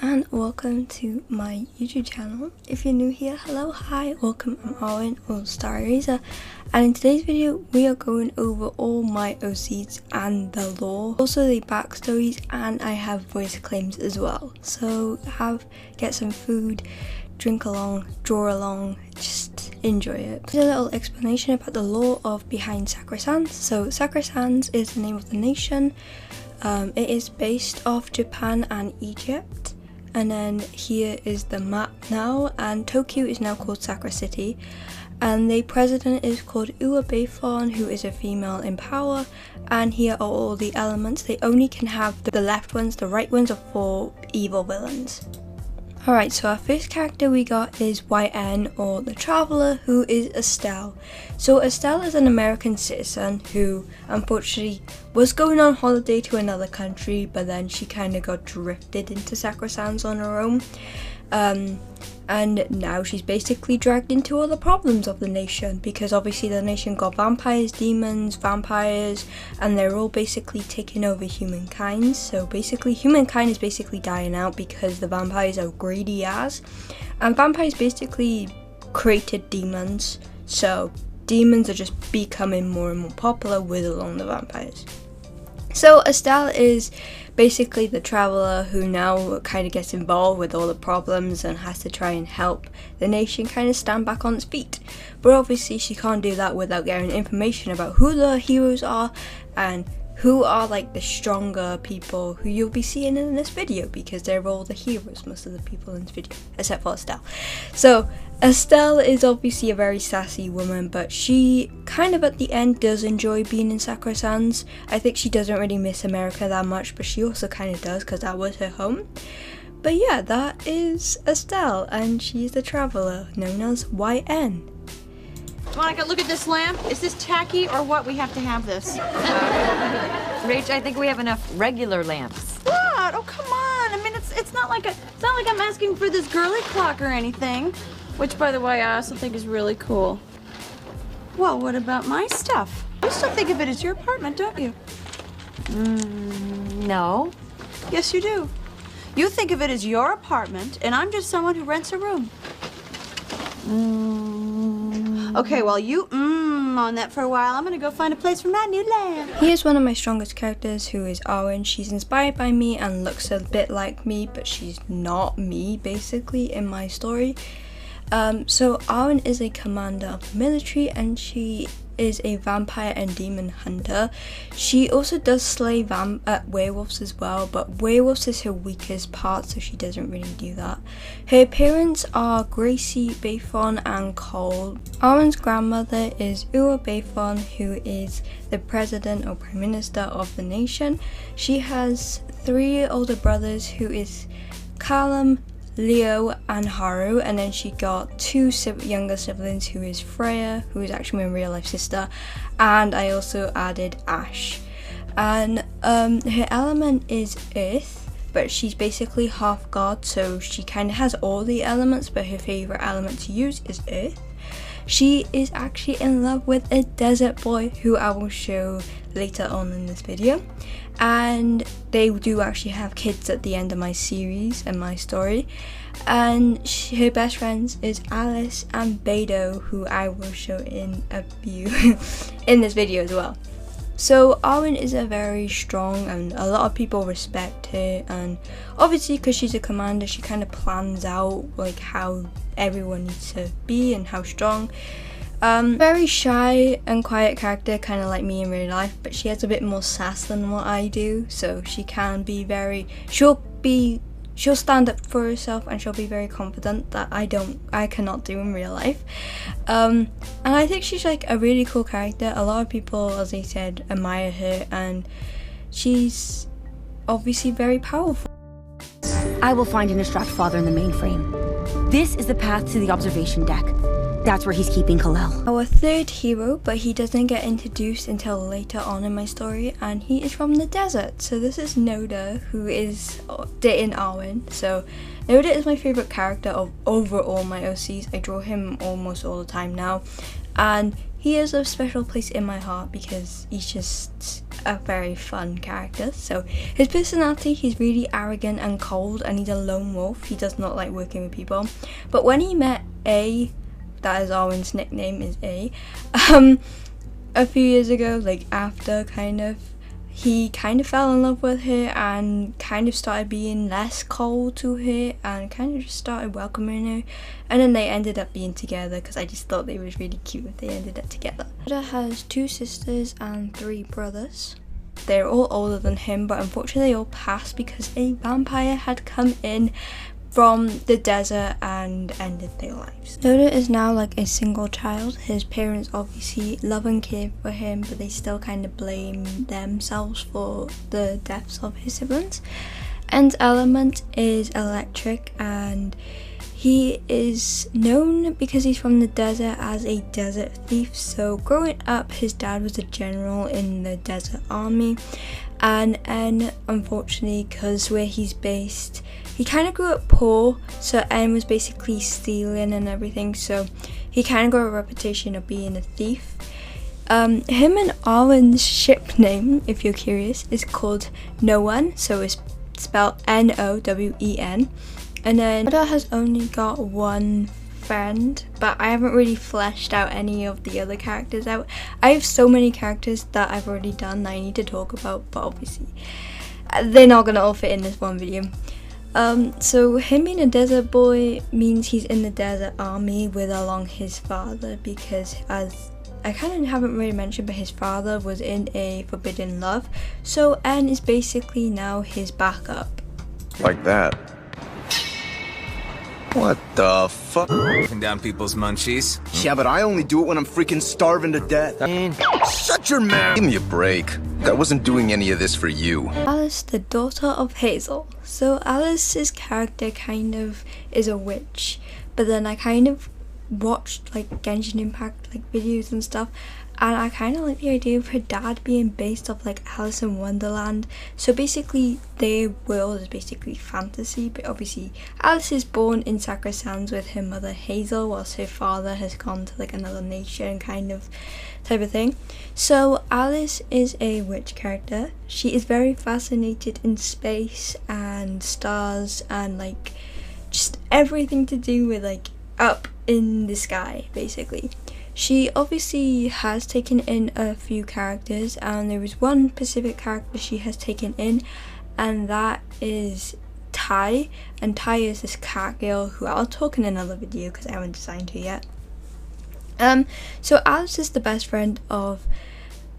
and welcome to my YouTube channel. If you're new here, hello, hi, welcome. I'm Arwen or Starry Razor, and in today's video we are going over all my OCs and the lore, also the backstories, and I have voice claims as well. So get some food, drink along, draw along, just enjoy it. Here's a little explanation about the lore of behind Sakura Sands. So Sakura Sands is the name of the nation. It is based off Japan and Egypt, and then here is the map now, and Tokyo is now called Sakura City, and the president is called Ua Beifon, who is a female in power, and here are all the elements. They only can have the left ones, the right ones are for evil villains. Alright, so our first character we got is YN, or the Traveler, who is Estelle. So Estelle is an American citizen who unfortunately was going on holiday to another country, but then she kind of got drifted into Sakura Sands on her own. And now she's basically dragged into all the problems of the nation, because obviously the nation got vampires, demons, vampires, and they're all basically taking over humankind. So basically humankind is basically dying out because the vampires are greedy as, and vampires basically created demons, so demons are just becoming more and more popular with along the vampires. So Estelle is basically the Traveler who now kind of gets involved with all the problems and has to try and help the nation kind of stand back on its feet. But obviously she can't do that without getting information about who the heroes are and who are like the stronger people who you'll be seeing in this video, because they're all the heroes, most of the people in this video, except for Estelle. So Estelle is obviously a very sassy woman, but she kind of at the end does enjoy being in Sakura Sands. I think she doesn't really miss America that much, but she also kind of does because that was her home. But yeah, that is Estelle, and she's the Traveler known as YN. Monica, look at this lamp. Is this tacky or what? We have to have this. Rach, I think we have enough regular lamps. What? Oh, come on. I mean, it's not like I'm asking for this girly clock or anything. Which, by the way, I also think is really cool. Well, what about my stuff? You still think of it as your apartment, don't you? No. Yes, you do. You think of it as your apartment, and I'm just someone who rents a room. Okay, well, you on that for a while. I'm gonna go find a place for my new lamp. Here's one of my strongest characters, who is Arwen. She's inspired by me and looks a bit like me, but she's not me, basically, in my story. So Arwen is a commander of the military, and she is a vampire and demon hunter. She also does slay werewolves as well, but werewolves is her weakest part, so she doesn't really do that. Her parents are Gracie Beifon and Cole. Arwen's grandmother is Ua Beifon, who is the president or prime minister of the nation. She has 3 older brothers, who is Callum, Leo and Haru, and then she got 2 younger siblings, who is Freya, who is actually my real life sister, and I also added Ash. And her element is earth, but she's basically half god, so she kind of has all the elements, but her favorite element to use is earth. She is actually in love with a desert boy, who I will show later on in this video, and they do actually have kids at the end of my series and my story. And her best friends is Alice and Beidou, who I will show in a few in this video as well. So Arwen is a very strong, and a lot of people respect her, and obviously because she's a commander, she kind of plans out like how everyone needs to be and how strong. Very shy and quiet character, kind of like me in real life, but she has a bit more sass than what I do, so she can be she'll stand up for herself, and she'll be very confident that I cannot do in real life. And I think she's like a really cool character. A lot of people, as I said, admire her, and she's obviously very powerful. I will find and extract Father in the mainframe. This is the path to the observation deck. That's where he's keeping Kalel. Our third hero, but he doesn't get introduced until later on in my story, and he is from the desert. So this is Noda, who is dating Arwen. So Noda is my favourite character of overall my OCs. I draw him almost all the time now, and he has a special place in my heart because he's just a very fun character. So his personality, he's really arrogant and cold, and he's a lone wolf. He does not like working with people. But when he met A, that is Arwen's nickname, is A, a few years ago, like after he kind of fell in love with her and kind of started being less cold to her and kind of just started welcoming her, and then they ended up being together because I just thought they was really cute if they ended up together. Noda has 2 sisters and 3 brothers. They're all older than him, but unfortunately they all passed because a vampire had come in from the desert and ended their lives. Noda is now like a single child. His parents obviously love and care for him, but they still kind of blame themselves for the deaths of his siblings. And element is electric, and he is known because he's from the desert as a desert thief. So growing up, his dad was a general in the desert army, and unfortunately, because where he's based, he kind of grew up poor, so N was basically stealing and everything, so he kind of got a reputation of being a thief. Him and Arwen's ship name, if you're curious, is called Nowen, so it's spelled Nowen. And then Noda has only got 1 friend, but I haven't really fleshed out any of the other characters out. I have so many characters that I've already done that I need to talk about, but obviously they're not gonna all fit in this one video. So him being a desert boy means he's in the desert army with along his father, because as I kind of haven't really mentioned, but his father was in a forbidden love, so N is basically now his backup. Like that. What the fuck? Knocking down people's munchies. Yeah, but I only do it when I'm freaking starving to death. Shut your mouth! Give me a break. I wasn't doing any of this for you. Alice, the daughter of Hazel. So Alice's character kind of is a witch, but then I kind of watched like Genshin Impact like videos and stuff, and I kind of like the idea of her dad being based off like Alice in Wonderland. So basically their world is basically fantasy, but obviously Alice is born in Sacred Sands with her mother Hazel, whilst her father has gone to like another nation kind of type of thing. So Alice is a witch character. She is very fascinated in space and stars and like just everything to do with like up in the sky basically. She obviously has taken in a few characters, and there is one specific character she has taken in, and that is Tai. And Tai is this cat girl who I'll talk in another video because I haven't designed her yet. So Alice is the best friend of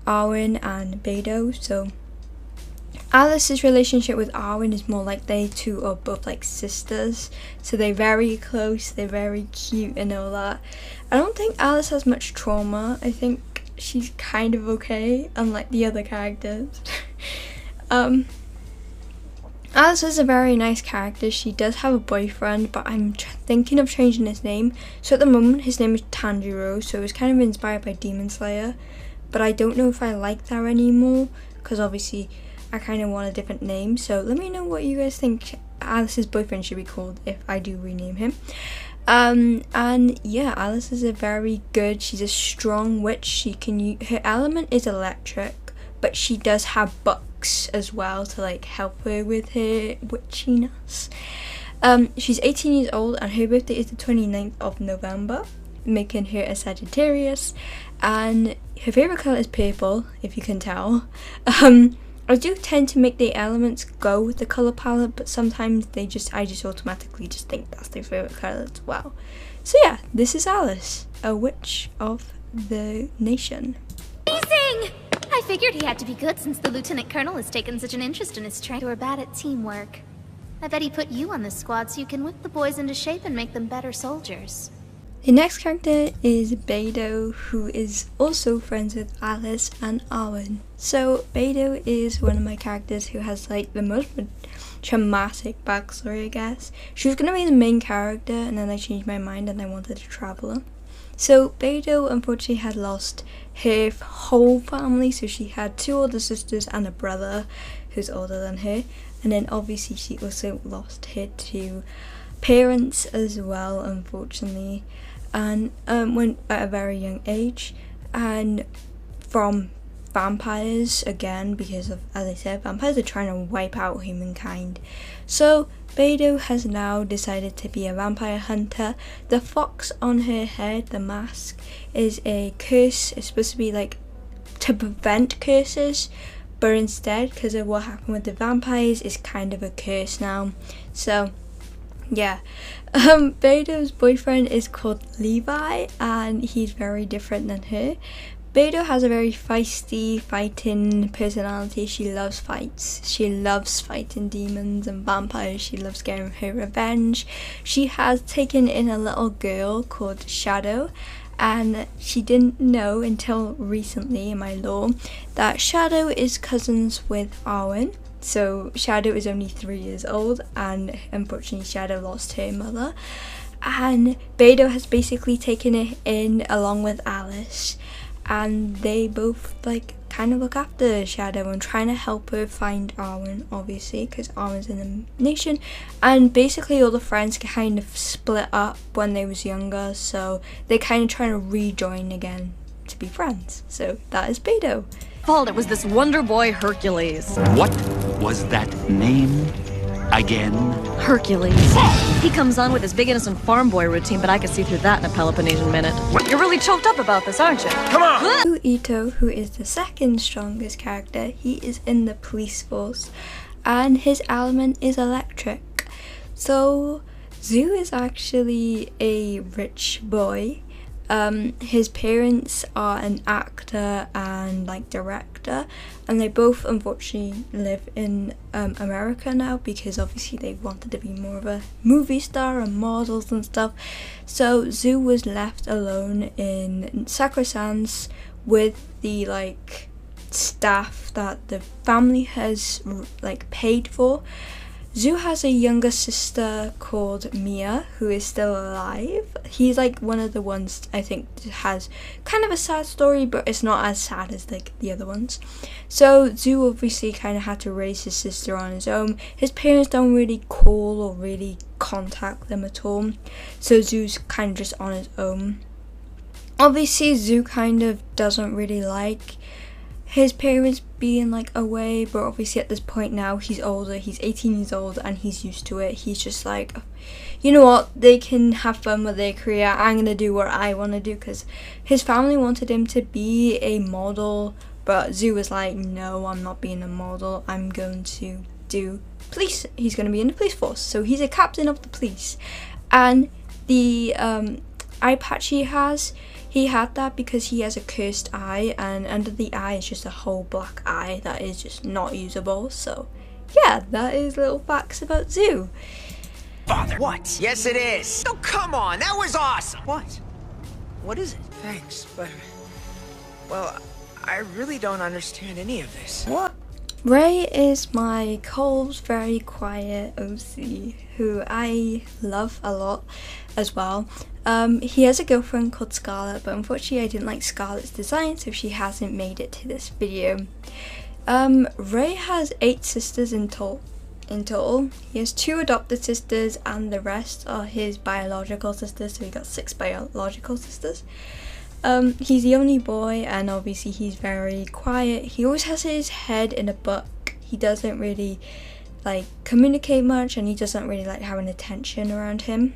Arwen and Beidou. So Alice's relationship with Arwen is more like they two are both like sisters, so they're very close, they're very cute and all that. I don't think Alice has much trauma. I think she's kind of okay, unlike the other characters. Alice is a very nice character. She does have a boyfriend, but I'm thinking of changing his name. So at the moment his name is Tanjiro, so it's kind of inspired by Demon Slayer, but I don't know if I like that anymore because obviously I kind of want a different name. So let me know what you guys think Alice's boyfriend should be called if I do rename him. And yeah, Alice is a very good, she's a strong witch. She can her element is electric, but she does have bucks as well to like help her with her witchiness. She's 18 years old and her birthday is the 29th of November, making her a Sagittarius, and her favorite color is purple, if you can tell. I do tend to make the elements go with the colour palette, but sometimes I just automatically just think that's their favourite colour as well. So yeah, this is Alice, a witch of the nation. Amazing! I figured he had to be good since the Lieutenant Colonel has taken such an interest in his train. You were bad at teamwork. I bet he put you on the squad so you can whip the boys into shape and make them better soldiers. The next character is Beidou, who is also friends with Alice and Arwen. So Beidou is one of my characters who has like the most traumatic backstory, I guess. She was going to be the main character, and then I changed my mind and I wanted a traveller. So Beidou unfortunately had lost her whole family, so she had 2 older sisters and a brother who's older than her, and then obviously she also lost her 2 parents as well, unfortunately, and went at a very young age. And from vampires again because of, as I said, vampires are trying to wipe out humankind. So Beidou has now decided to be a vampire hunter. The fox on her head, the mask, is a curse. It's supposed to be like to prevent curses, but instead, because of what happened with the vampires, it's kind of a curse now. So yeah, Beidou's boyfriend is called Levi, and he's very different than her. Beidou has a very feisty, fighting personality. She loves fights. She loves fighting demons and vampires. She loves getting her revenge. She has taken in a little girl called Shadow, and she didn't know until recently in my lore that Shadow is cousins with Arwen. So Shadow is only 3 years old, and unfortunately Shadow lost her mother, and Beidou has basically taken it in along with Alice, and they both like kind of look after Shadow and trying to help her find Arwen, obviously because Arwen's in the nation, and basically all the friends kind of split up when they was younger, so they're kind of trying to rejoin again to be friends. So that is Beidou. Fault, it was this wonder boy Hercules. What was that name again? Hercules. He comes on with his big innocent farm boy routine, but I could see through that in a Peloponnesian minute. You're really choked up about this, aren't you? Come on! Ito, who is the second strongest character, he is in the police force, and his element is electric. So Zhu is actually a rich boy. His parents are an actor and like director, and they both unfortunately live in America now because obviously they wanted to be more of a movie star and models and stuff. So Zhu was left alone in Sakura-san's with the like staff that the family has like paid for. Zhu has a younger sister called Mia who is still alive. He's like one of the ones I think that has kind of a sad story, but it's not as sad as like the other ones. So Zhu obviously kind of had to raise his sister on his own. His parents don't really call or really contact them at all, so Zhu's kind of just on his own. Obviously Zhu kind of doesn't really like his parents being like away, but obviously at this point now he's older, he's 18 years old and he's used to it. He's just like, you know what, they can have fun with their career, I'm gonna do what I want to do, because his family wanted him to be a model, but Zhu was like, no, I'm not being a model, I'm going to do police. He's going to be in the police force, so he's a captain of the police. And the eye patch he had that because he has a cursed eye, and under the eye is just a whole black eye that is just not usable. So yeah, that is little facts about Zhu. Father. What? Yes, it is. Oh, come on, that was awesome. What? What is it? Thanks, but... well, I really don't understand any of this. What? Ray is my cold, very quiet OC who I love a lot as well. He has a girlfriend called Scarlet, but unfortunately I didn't like Scarlet's design, so she hasn't made it to this video. Ray has 8 sisters in total. He has 2 adopted sisters and the rest are his biological sisters, so he got 6 biological sisters. He's the only boy, and obviously he's very quiet. He always has his head in a book. He doesn't really like communicate much, and he doesn't really like having attention around him.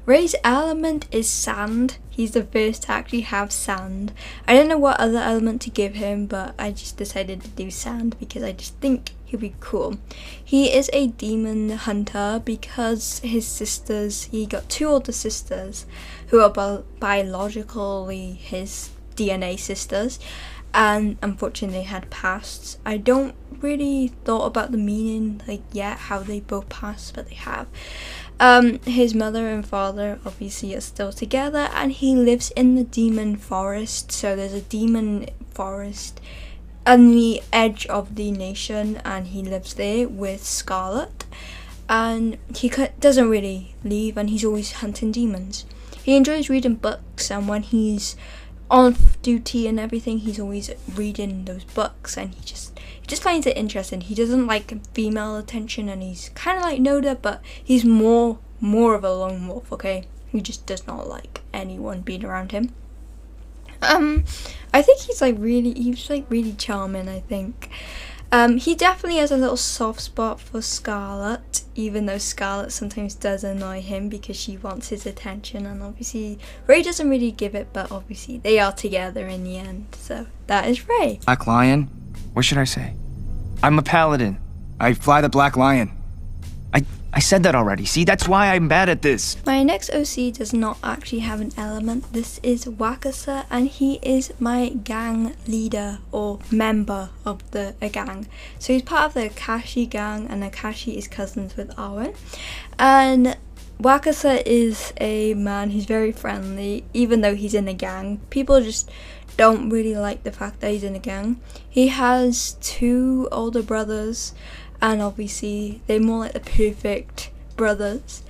Ray's element is sand. He's the first to actually have sand. I don't know what other element to give him, but I just decided to do sand because I just think he'll be cool. He is a demon hunter because his sisters, he got 2 older sisters who are biologically his DNA sisters, and unfortunately they had pasts. I don't really thought about the meaning like yet how they both passed, but they have. His mother and father obviously are still together, and he lives in the demon forest. So there's a demon forest on the edge of the nation, and he lives there with Scarlet, and he doesn't really leave, and he's always hunting demons. He enjoys reading books, and when he's on duty and everything, he's always reading those books, and he just finds it interesting. He doesn't like female attention, and he's kind of like Noda, but he's more of a lone wolf, okay? He just does not like anyone being around him. I think he's like really charming, I think. He definitely has a little soft spot for Scarlet, even though Scarlet sometimes does annoy him because she wants his attention, and obviously Ray doesn't really give it, but obviously they are together in the end, so that is Ray. Black Lion? What should I say? I'm a paladin. I fly the Black Lion. I said that already. See, that's why I'm bad at this. My next OC does not actually have an element. This is Wakasa, and he is my gang leader or member of a gang. So he's part of the Akashi gang, and Akashi is cousins with Arwen. And Wakasa is a man who's very friendly, even though he's in a gang. People just don't really like the fact that he's in a gang. He has 2 older brothers, and obviously they're more like the perfect brothers.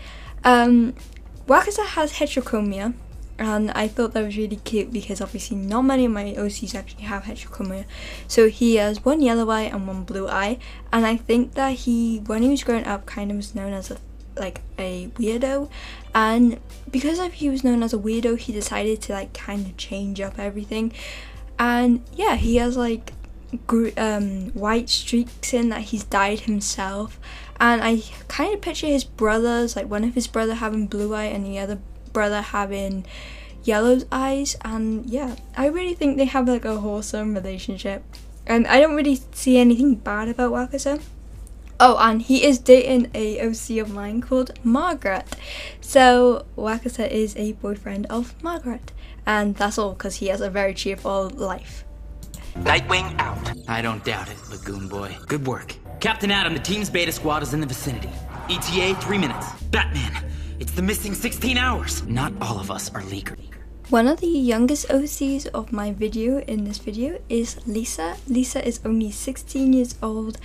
Wakasa has heterochromia, and I thought that was really cute because obviously not many of my OCs actually have heterochromia. So he has 1 yellow eye and 1 blue eye, and I think that when he was growing up, kind of was known as a weirdo, and because he was known as a weirdo, he decided to like kind of change up everything. And yeah, he has like white streaks in that he's dyed himself, and I kind of picture his brothers, like one of his brother having blue eye and the other brother having yellow eyes, and yeah, I really think they have like a wholesome relationship, and I don't really see anything bad about Wakasa. Oh, and he is dating a OC of mine called Margret, so Wakasa is a boyfriend of Margret, and that's all because he has a very cheerful life. Nightwing out. I don't doubt it, Lagoon Boy. Good work. Captain Adam, the team's beta squad is in the vicinity. ETA 3 minutes. Batman, it's the missing 16 hours. Not all of us are leaker. One of the youngest OCs of my video in this video is Lisa. Lisa is only 16 years old,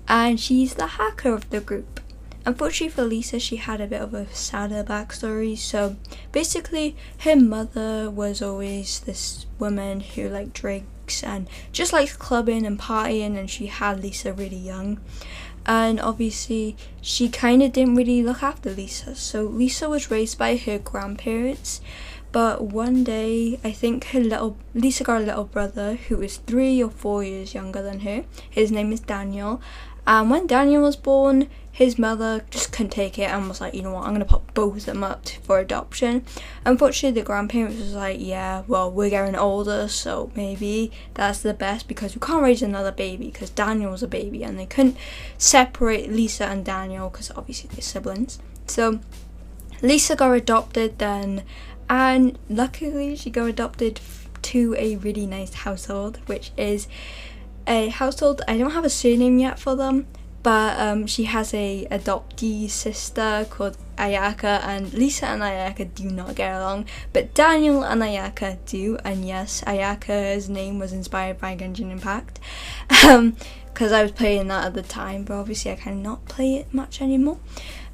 and she's the hacker of the group. Unfortunately for Lisa, she had a bit of a sadder backstory. So basically, her mother was always this woman who like drinks and just likes clubbing and partying, and she had Lisa really young. And obviously, she kind of didn't really look after Lisa. So Lisa was raised by her grandparents. But one day, I think Lisa got a little brother who is 3 or 4 years younger than her. His name is Daniel. And when Daniel was born, his mother just couldn't take it and was like, you know what, I'm going to put both of them up for adoption. Unfortunately, the grandparents was like, yeah, well, we're getting older, so maybe that's the best because we can't raise another baby because Daniel was a baby, and they couldn't separate Lisa and Daniel because obviously they're siblings. So Lisa got adopted then, and luckily she got adopted to a really nice household, which is a household, I don't have a surname yet for them, but she has a adoptee sister called Ayaka, and Lisa and Ayaka do not get along, but Daniel and Ayaka do. And yes, Ayaka's name was inspired by Genshin Impact, because I was playing that at the time, but obviously I cannot play it much anymore.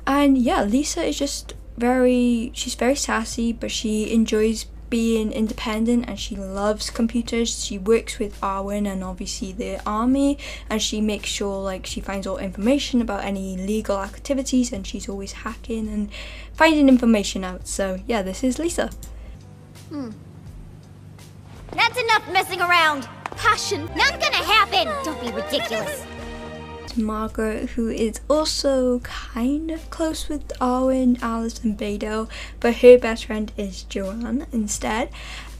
And yeah, Lisa is just she's very sassy, but she enjoys being independent, and she loves computers. She works with Arwen and obviously the army, and she makes sure like she finds all information about any legal activities, and she's always hacking and finding information out. So yeah, this is Lisa. That's enough messing around. Passion, not gonna happen. Don't be ridiculous. Margret, who is also kind of close with Arwen, Alice and Beidou, but her best friend is Joanne instead.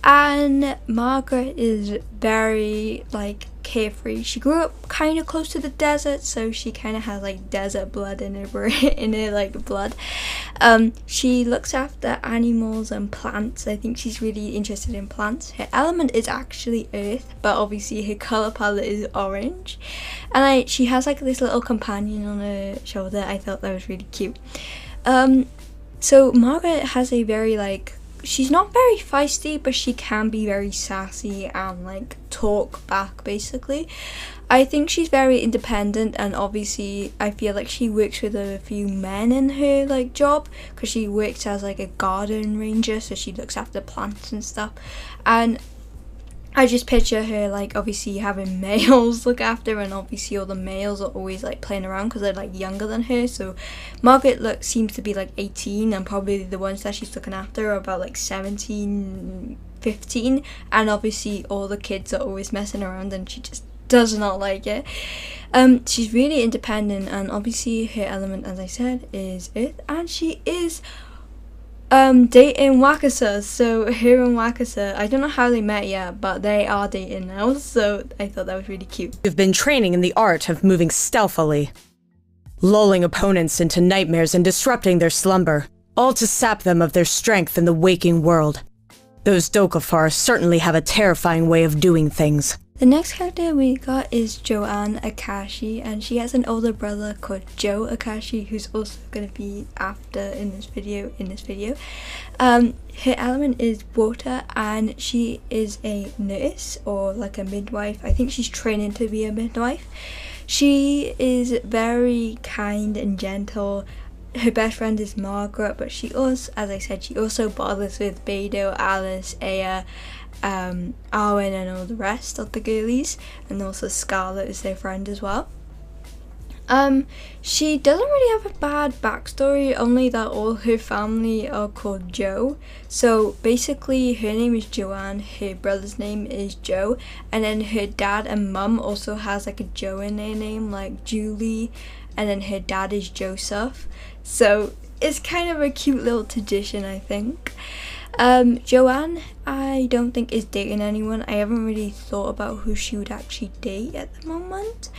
And Margret is very like carefree. She grew up kind of close to the desert, so she kind of has like desert blood in her like blood. She looks after animals and plants. I think she's really interested in plants. Her element is actually earth, but obviously her color palette is orange. And she has like this little companion on her shoulder. I thought that was really cute. So Margret has a very like, she's not very feisty, but she can be very sassy and like talk back basically. I think she's very independent, and obviously I feel like she works with a few men in her like job, because she works as like a garden ranger, so she looks after plants and stuff. And I just picture her like obviously having males look after her, and obviously all the males are always like playing around because they're like younger than her. So Margret seems to be like 18, and probably the ones that she's looking after are about like 17, 15, and obviously all the kids are always messing around and she just does not like it. She's really independent, and obviously her element, as I said, is Earth, and she is dating Wakasa. So her and Wakasa, I don't know how they met yet, but they are dating now, so I thought that was really cute. You've been training in the art of moving stealthily, lulling opponents into nightmares and disrupting their slumber, all to sap them of their strength in the waking world. Those Dokafar certainly have a terrifying way of doing things. The next character we got is Joanne Akashi, and she has an older brother called Joe Akashi, who's also going to be after in this video. Her element is water, and she is a nurse or like a midwife. I think she's training to be a midwife. She is very kind and gentle. Her best friend is Margret, but she also, as I said, she also bothers with Beidou, Alice, Aya, Arwen and all the rest of the girlies, and also Scarlet is their friend as well. She doesn't really have a bad backstory, only that all her family are called Joe. So basically her name is Joanne, her brother's name is Joe, and then her dad and mum also has like a Joe in their name, like Julie, and then her dad is Joseph. So it's kind of a cute little tradition, I think. Joanne, I don't think is dating anyone. I haven't really thought about who she would actually date at the moment.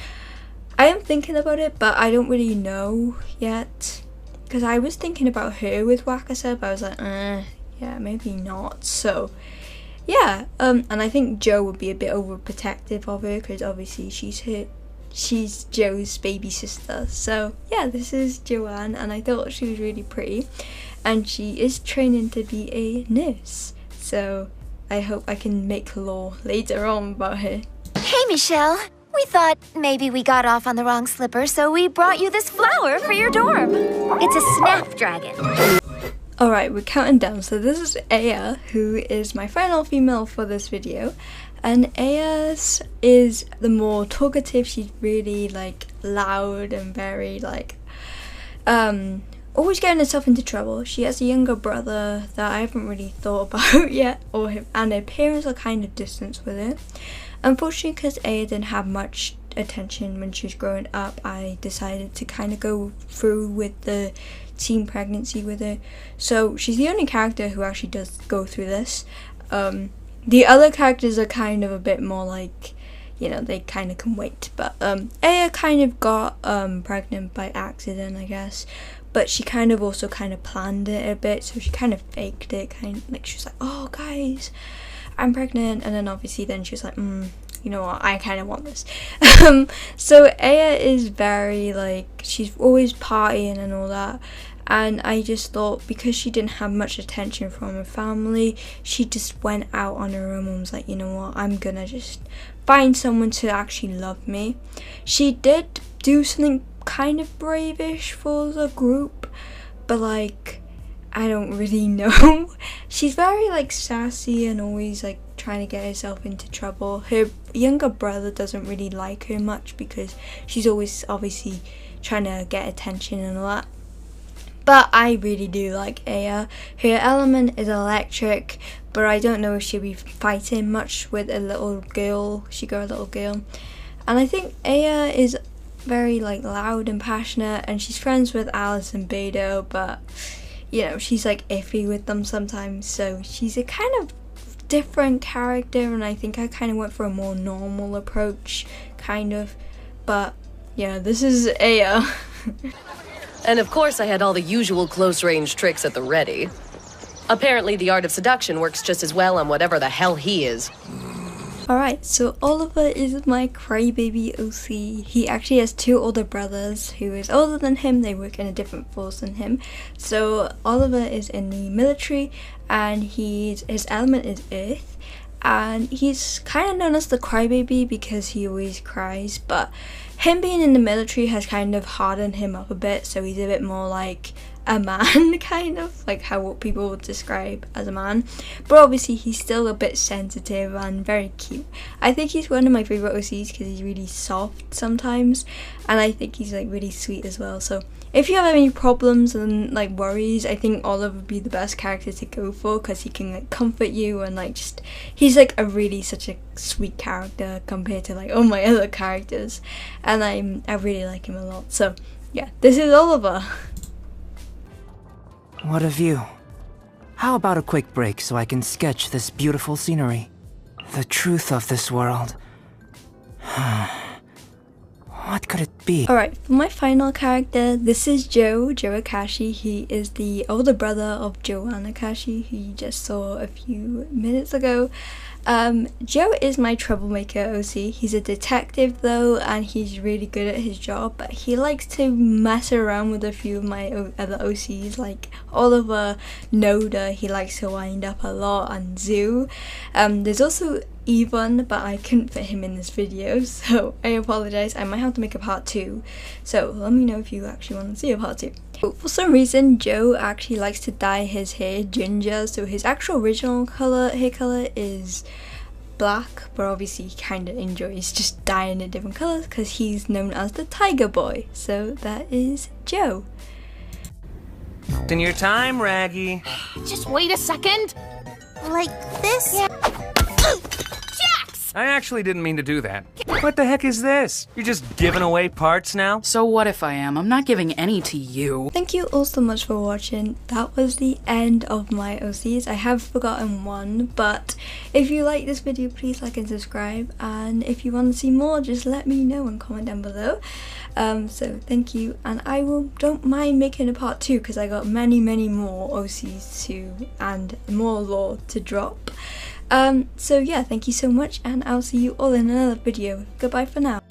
I am thinking about it, but I don't really know yet, because I was thinking about her with Wakasa, but I was like, yeah, maybe not. So yeah, and I think Joe would be a bit overprotective of her, because obviously she's Joe's baby sister. So yeah, this is Joanne, and I thought she was really pretty, and she is training to be a nurse, so I hope I can make lore later on about her. Hey, Michelle. We thought maybe we got off on the wrong slipper, so we brought you this flower for your dorm. It's a snapdragon. Alright, we're counting down. So this is Aya, who is my final female for this video. And Aya's is the more talkative. She's really like loud and very like always getting herself into trouble. She has a younger brother that I haven't really thought about yet, and her parents are kind of distant with her. Unfortunately, because Aya didn't have much attention when she was growing up, I decided to kind of go through with the teen pregnancy with her. So she's the only character who actually does go through this. The other characters are kind of a bit more like, you know, they kind of can wait. But Aya kind of got pregnant by accident, I guess. But she kind of also kind of planned it a bit, so she kind of faked it, kind of like she was like, oh guys, I'm pregnant, and then obviously then she was like, you know what, I kind of want this. So Aya is very like, she's always partying and all that, and I just thought because she didn't have much attention from her family, she just went out on her own and was like, you know what, I'm gonna just find someone to actually love me. She did do something kind of brave-ish for the group, but like, I don't really know. She's very like sassy and always like trying to get herself into trouble. Her younger brother doesn't really like her much because she's always obviously trying to get attention and all that. But I really do like Aya. Her element is electric, but I don't know if she'll be fighting much with a little girl. She got a little girl. And I think Aya is very like loud and passionate, and she's friends with Alice and Beidou, but you know, she's like iffy with them sometimes, so she's a kind of different character, and I think I kind of went for a more normal approach, kind of. But yeah, this is Aya. And of course I had all the usual close-range tricks at the ready. Apparently the art of seduction works just as well on whatever the hell he is. Alright, so Oliver is my crybaby OC. He actually has two older brothers who is older than him. They work in a different force than him. So Oliver is in the military, and his element is earth. And he's kind of known as the crybaby because he always cries, but him being in the military has kind of hardened him up a bit, so he's a bit more like a man, kind of like how what people would describe as a man. But obviously he's still a bit sensitive and very cute. I think he's one of my favorite OCs because he's really soft sometimes, and I think he's like really sweet as well. So if you have any problems and like worries, I think Olive would be the best character to go for, because he can like comfort you and like just, he's like such a sweet character compared to like all my other characters, and I really like him a lot. So yeah, this is Oliver. What a view. How about a quick break so I can sketch this beautiful scenery? The truth of this world. What could it be? Alright, for my final character, this is Joe Akashi. He is the older brother of Joanne Akashi, who you just saw a few minutes ago. Joe is my troublemaker OC. He's a detective though, and he's really good at his job, but he likes to mess around with a few of my other OCs, like Oliver, Noda. He likes to wind up a lot, and Zoo. There's also Yvonne, but I couldn't fit him in this video, so I apologize. I might have to make a part 2, so let me know if you actually want to see a part 2. For some reason, Joe actually likes to dye his hair ginger, so his actual original hair color is black, but obviously he kind of enjoys just dyeing it different colors because he's known as the Tiger Boy. So that is Joe. In your time, Raggy. Just wait a second. Like this? Yeah. I actually didn't mean to do that. What the heck is this? You're just giving away parts now? So what if I am? I'm not giving any to you. Thank you all so much for watching. That was the end of my OCs. I have forgotten one, but if you like this video, please like and subscribe. And if you want to see more, just let me know and comment down below. So thank you, and I don't mind making a part 2 because I got many more OCs to and more lore to drop. So yeah, thank you so much, and I'll see you all in another video. Goodbye for now.